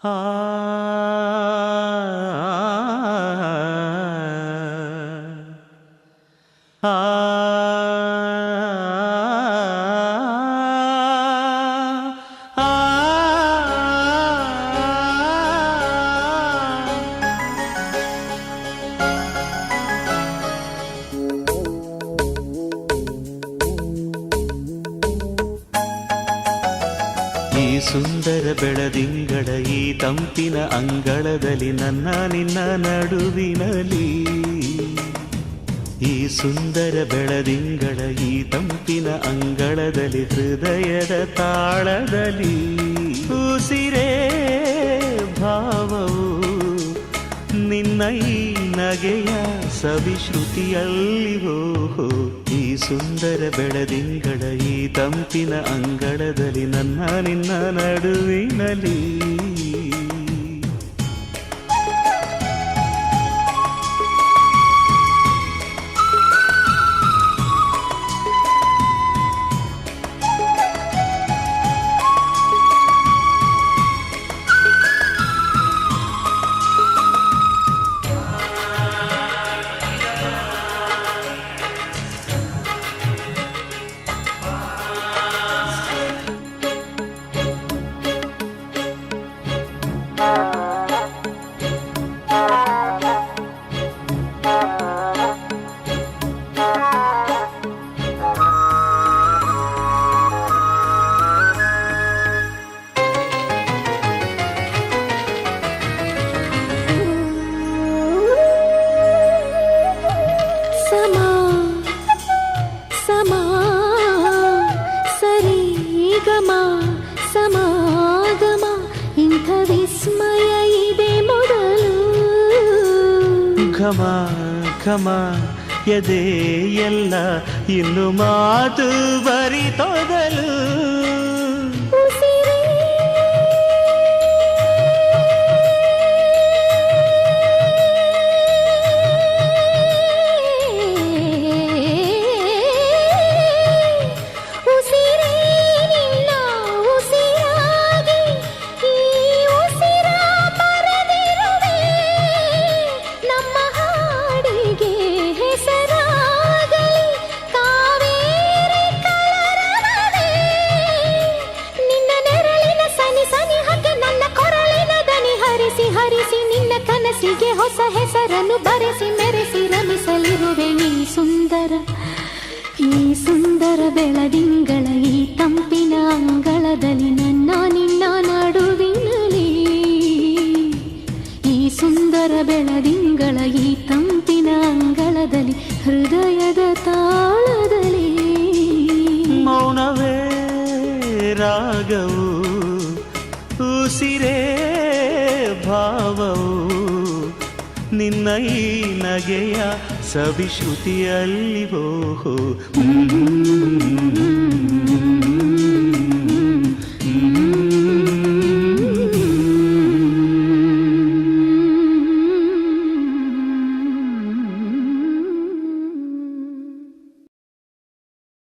ಆ ಈ ಸುಂದರ ಬೆಳದಿಂಗಳ ಈ ತಂಪಿನ ಅಂಗಳದಲ್ಲಿ ನನ್ನ ನಿನ್ನ ನಡುವಿನಲ್ಲಿ ಈ ಸುಂದರ ಬೆಳದಿಂಗಳ ಈ ತಂಪಿನ ಅಂಗಳದಲ್ಲಿ ಹೃದಯದ ತಾಳದಲ್ಲಿ ಉಸಿರೇ ಭಾವವು ನಿನ್ನ ಈ ನಗೆಯ ಸವಿಶ್ರುತಿಯಲ್ಲಿವೋ ಈ ಸುಂದರ ಬೆಳದಿಂಗಳ ಈ ತಂಪಿನ ಅಂಗಳದಲ್ಲಿ ನನ್ನ ನಿನ್ನ ನಡುವಿನಲ್ಲಿ ಸಮಾಗಮ ಇಂಥ ವಿಸ್ಮಯ ಇದೆ ಮೊದಲು ಘಮ ಘಮ ಎದೆ ಎಲ್ಲ ಇನ್ನು ಮಾತು ಬರಿತೊದಲು ಹರಿಸಿ ನಿನ್ನ ಕನಸಿಗೆ ಹೊಸ ಹೆಸರನ್ನು ಬರೆಸಿ ಮೆರೆಸಿ ರಮಿಸಲಿರುವೆ ಈ ಸುಂದರ ಬೆಳದಿಂಗಳ ಈ ತಂಪಿನ ಅಂಗಳದಲ್ಲಿ ನನ್ನ ನಿನ್ನ ನಡುವಿನಲ್ಲಿ ಈ ಸುಂದರ ಬೆಳದಿಂಗಳ ಈ ತಂಪಿನ ಅಂಗಳದಲ್ಲಿ ಹೃದಯದ ತಾಳದಲ್ಲಿ ಮೌನವೇ ರಾಗವು ಉಸಿರೇ ಭಾವವು ನಿನ್ನ ಈ ನಗೆಯ ಸವಿಶ್ರುತಿಯಲ್ಲಿವೋ